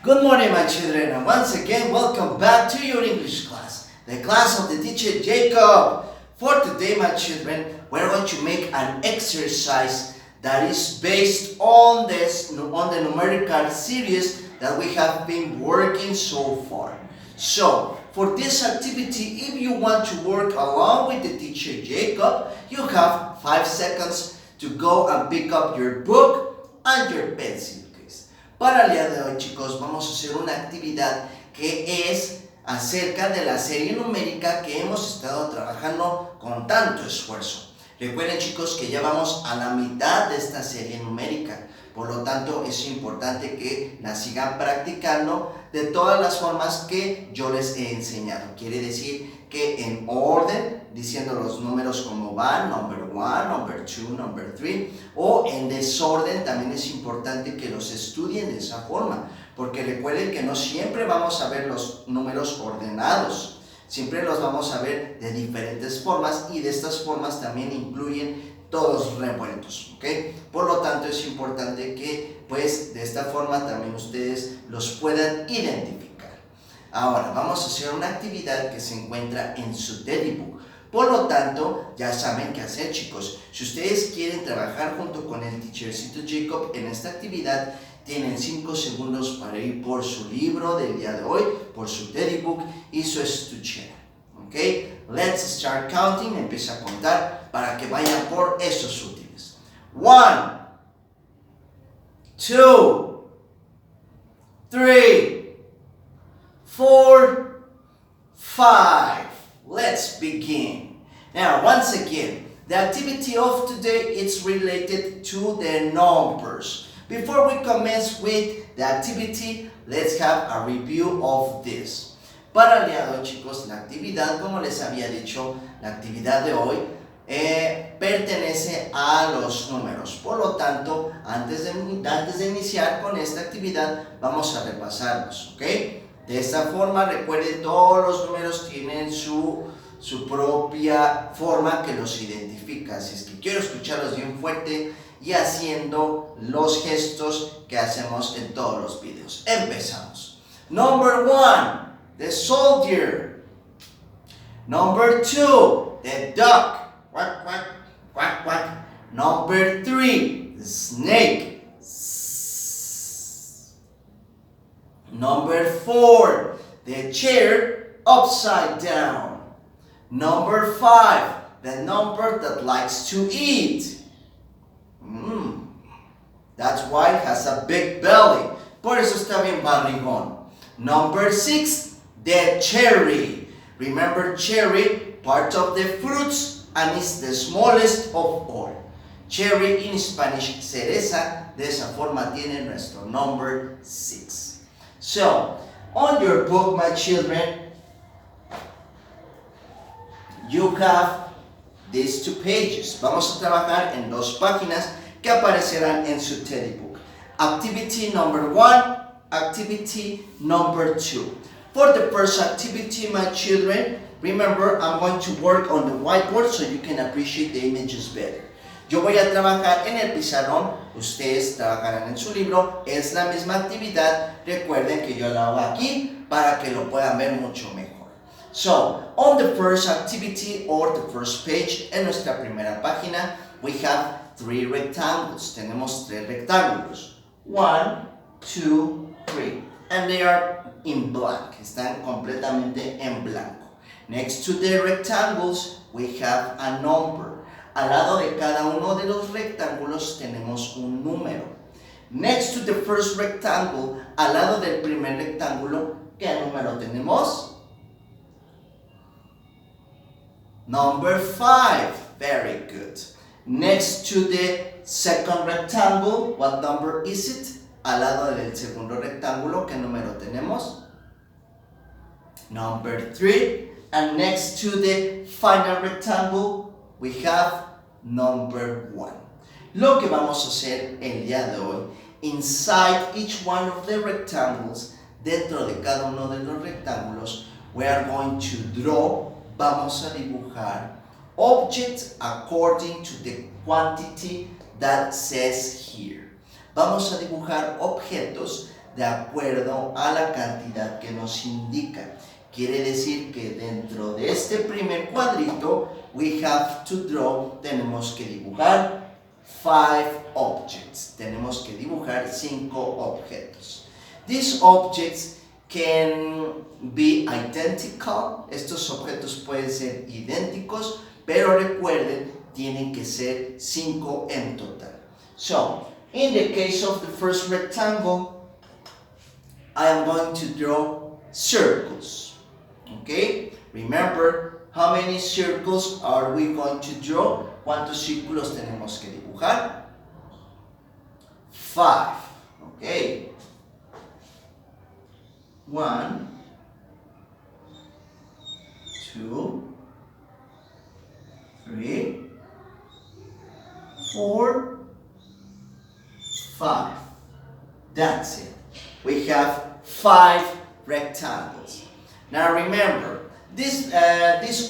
Good morning, my children, and once again, welcome back to your English class, the class of the teacher Jacob. For today, my children, we're going to make an exercise that is based on the numerical series that we have been working so far. So, for this activity, if you want to work along with the teacher Jacob, you have 5 seconds to go and pick up your book and your pencil. Para el día de hoy, chicos, vamos a hacer una actividad que es acerca de la serie numérica que hemos estado trabajando con tanto esfuerzo. Recuerden, chicos, que ya vamos a la mitad de esta serie numérica. Por lo tanto, es importante que la sigan practicando de todas las formas que yo les he enseñado. Quiere decir que en orden, diciendo los números como van, number 1, number 2, number 3, o en desorden, también es importante que los estudien de esa forma, porque recuerden que no siempre vamos a ver los números ordenados, siempre los vamos a ver de diferentes formas y de estas formas también incluyen todos revueltos, ¿ok? Por lo tanto, es importante que, pues, de esta forma también ustedes los puedan identificar. Ahora, vamos a hacer una actividad que se encuentra en su teddy book. Por lo tanto, ya saben qué hacer, chicos. Si ustedes quieren trabajar junto con el teachercito Jacob en esta actividad, tienen 5 segundos para ir por su libro del día de hoy, por su teddy book y su estuchera. ¿Ok? Let's start counting. Empieza a contar para que vayan por esos útiles. 1, 2, 3, 4, 5. Let's begin. Now, once again, the activity of today is related to the numbers. Before we commence with the activity, let's have a review of this. Para el día de hoy, chicos, la actividad, como les había dicho, la actividad de hoy pertenece a los números. Por lo tanto, antes de iniciar con esta actividad, vamos a repasarlos, ¿ok? De esta forma, recuerden, todos los números tienen su propia forma que los identifica. Así es que quiero escucharlos bien fuerte y haciendo los gestos que hacemos en todos los videos. Empezamos. Number 1, the soldier. Number 2, the duck. Quack, quack, quack, quack. Number 3, the snake. Number 4, the chair upside down. Number 5, the number that likes to eat. That's why it has a big belly. Por eso está bien barrigón. Number 6, the cherry. Remember, cherry, part of the fruits, and it's the smallest of all. Cherry in Spanish, cereza. De esa forma tiene nuestro number 6. So, on your book, my children, you have these 2 pages. Vamos a trabajar en 2 páginas que aparecerán en su teddy book. Activity number 1, activity number 2. For the first activity, my children, remember, I'm going to work on the whiteboard so you can appreciate the images better. Yo voy a trabajar en el pizarrón, ustedes trabajarán en su libro, es la misma actividad, recuerden que yo la hago aquí para que lo puedan ver mucho mejor. So, on the first activity or the first page, en nuestra primera página, we have 3 rectangles, tenemos 3 rectángulos, 1, 2, 3, and they are in black, están completamente en blanco. Next to the rectangles, we have a number. Al lado de cada uno de los rectángulos tenemos un número. Next to the first rectangle, al lado del primer rectángulo, ¿qué número tenemos? Number 5. Very good. Next to the second rectangle, what number is it? Al lado del segundo rectángulo, ¿qué número tenemos? Number 3. And next to the final rectangle, we have number 1. Lo que vamos a hacer el día de hoy, inside each one of the rectangles, dentro de cada uno de los rectángulos, we are going to draw, vamos a dibujar, objects according to the quantity that says here. Vamos a dibujar objetos de acuerdo a la cantidad que nos indica. Quiere decir que dentro de este primer cuadrito, we have to draw, tenemos que dibujar 5 objects. Tenemos que dibujar 5 objetos. These objects can be identical. Estos objetos pueden ser idénticos, pero recuerden, tienen que ser 5 en total. So, in the case of the first rectangle, I am going to draw circles. Okay? Remember, how many circles are we going to draw? ¿Cuántos círculos tenemos que dibujar? 5. Okay. 1, 2, 3, 4, 5. That's it. We have 5 rectangles. Now remember, these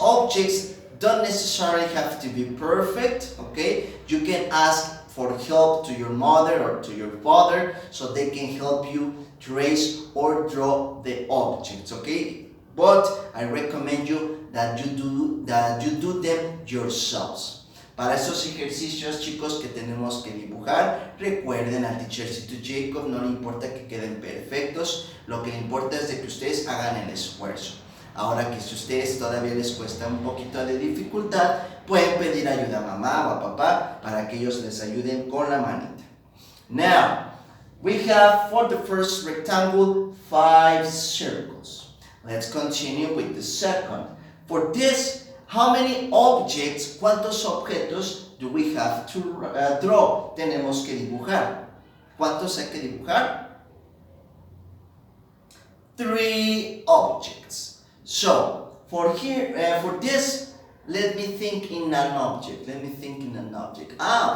objects don't necessarily have to be perfect, okay? You can ask for help to your mother or to your father so they can help you trace or draw the objects, okay? But I recommend you that you do them yourselves. Para estos ejercicios, chicos, que tenemos que dibujar, recuerden, al teachercito Jacob no le importa que queden perfectos, lo que le importa es de que ustedes hagan el esfuerzo. Ahora que si ustedes todavía les cuesta un poquito de dificultad, pueden pedir ayuda a mamá o a papá para que ellos les ayuden con la manita. Now, we have for the first rectangle 5 circles. Let's continue with the second. For this, how many objects, cuántos objetos do we have to draw? Tenemos que dibujar. ¿Cuántos hay que dibujar? 3 objects. So, for this, let me think in an object.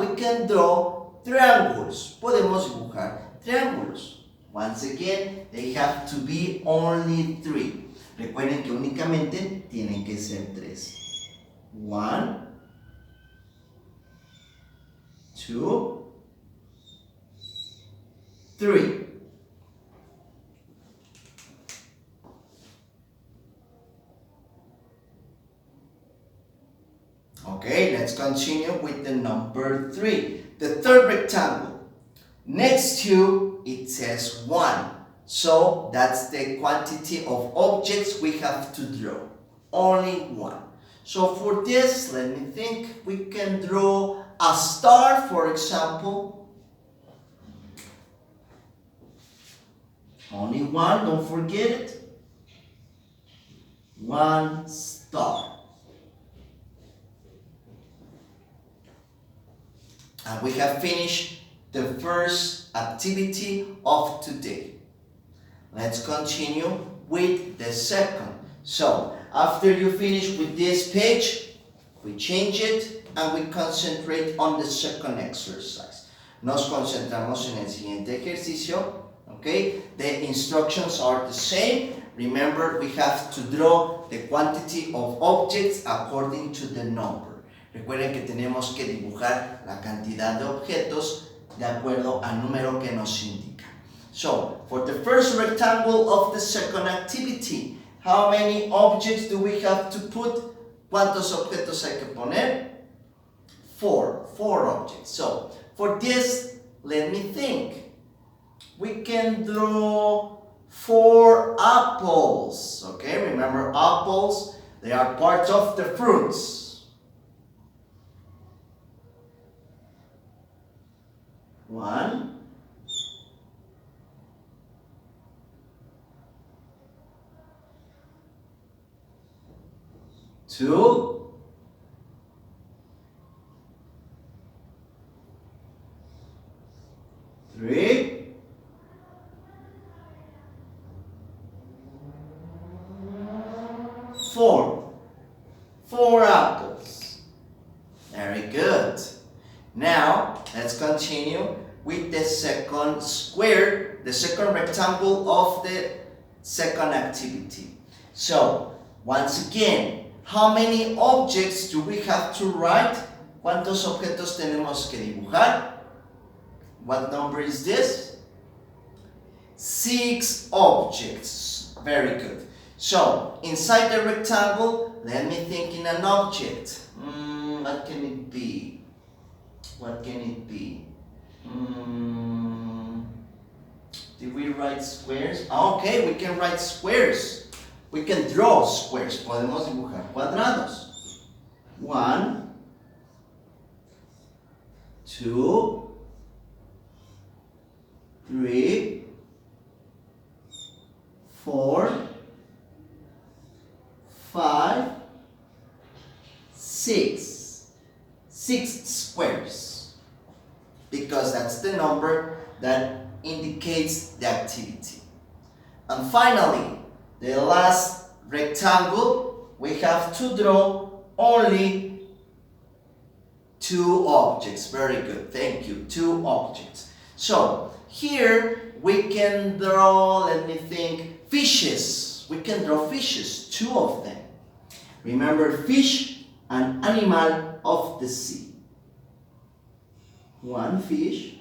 We can draw triangles. Podemos dibujar triángulos. Once again, they have to be only 3. Recuerden que únicamente tienen que ser 3. 1, 2, 3. Okay, let's continue with the number 3. The third rectangle. Next to it says 1. So that's the quantity of objects we have to draw. Only 1. So for this, let me think. We can draw a star, for example. Only 1, don't forget it. 1 star. And we have finished the first activity of today. Let's continue with the second. So, after you finish with this page, we change it and we concentrate on the second exercise. Nos concentramos en el siguiente ejercicio. Okay? The instructions are the same. Remember, we have to draw the quantity of objects according to the number. Recuerden que tenemos que dibujar la cantidad de objetos de acuerdo al número que nos indica. So, for the first rectangle of the second activity, how many objects do we have to put? ¿Cuántos objetos hay que poner? 4 objects. So, for this, let me think. We can draw 4 apples. Okay, remember apples, they are part of the fruits. 1, 2, 3, 4. 4 apples. Very good. Now, let's continue with the second square, the second rectangle of the second activity. So, once again, how many objects do we have to write? ¿Cuántos objetos tenemos que dibujar? What number is this? 6 objects. Very good. So, inside the rectangle, let me think in an object. What can it be? What can it be? Did we write squares? Okay, we can write squares. We can draw squares. Podemos dibujar cuadrados. 1, 2, 3, 4, 5, 6. 6 squares. Because that's the number that indicates the activity. And finally, the last rectangle, we have to draw only 2 objects. Very good, thank you, 2 objects. So, here we can draw, let me think, fishes. We can draw fishes, 2 of them. Remember, fish, an animal of the sea. 1 fish.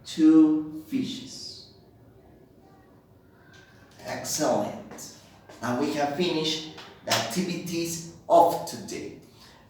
2 fishes. Excellent. And we have finished the activities of today.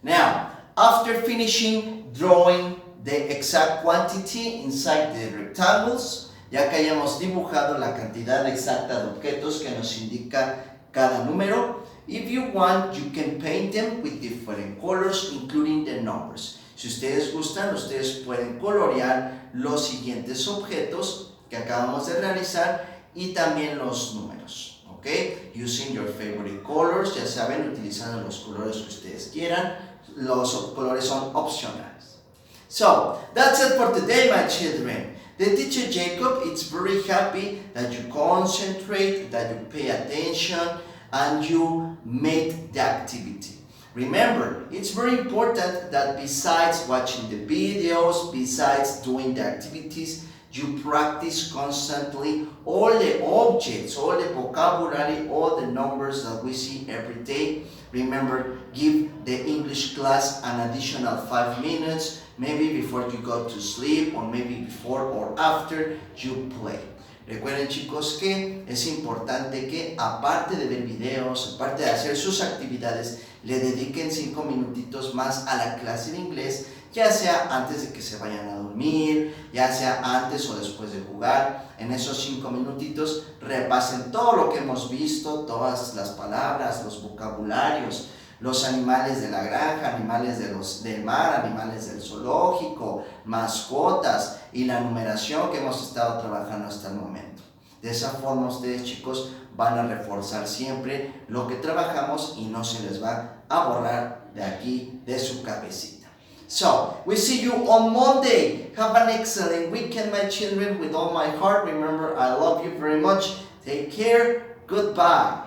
Now, after finishing drawing the exact quantity inside the rectangles, ya que hayamos dibujado la cantidad exacta de objetos que nos indica cada número, if you want, you can paint them with different colors, including the numbers. Si ustedes gustan, ustedes pueden colorear los siguientes objetos que acabamos de realizar y también los números, ¿ok? Using your favorite colors, ya saben, utilizando los colores que ustedes quieran. Los colores son opcionales. So, that's it for today, my children. The teacher Jacob is very happy that you concentrate, that you pay attention, and you make the activity. Remember, it's very important that besides watching the videos, besides doing the activities, you practice constantly all the objects, all the vocabulary, all the numbers that we see every day. Remember, give the English class an additional 5 minutes, maybe before you go to sleep, or maybe before or after you play. Recuerden, chicos, que es importante que aparte de ver videos, aparte de hacer sus actividades, le dediquen 5 minutitos más a la clase de inglés, ya sea antes de que se vayan a dormir, ya sea antes o después de jugar. En esos 5 minutitos repasen todo lo que hemos visto, todas las palabras, los vocabularios, los animales de la granja, animales del mar, animales del zoológico, mascotas y la numeración que hemos estado trabajando hasta el momento. De esa forma ustedes, chicos, van a reforzar siempre lo que trabajamos y no se les va a borrar de aquí, de su cabecita. So, we see you on Monday. Have an excellent weekend, my children, with all my heart. Remember, I love you very much. Take care. Goodbye.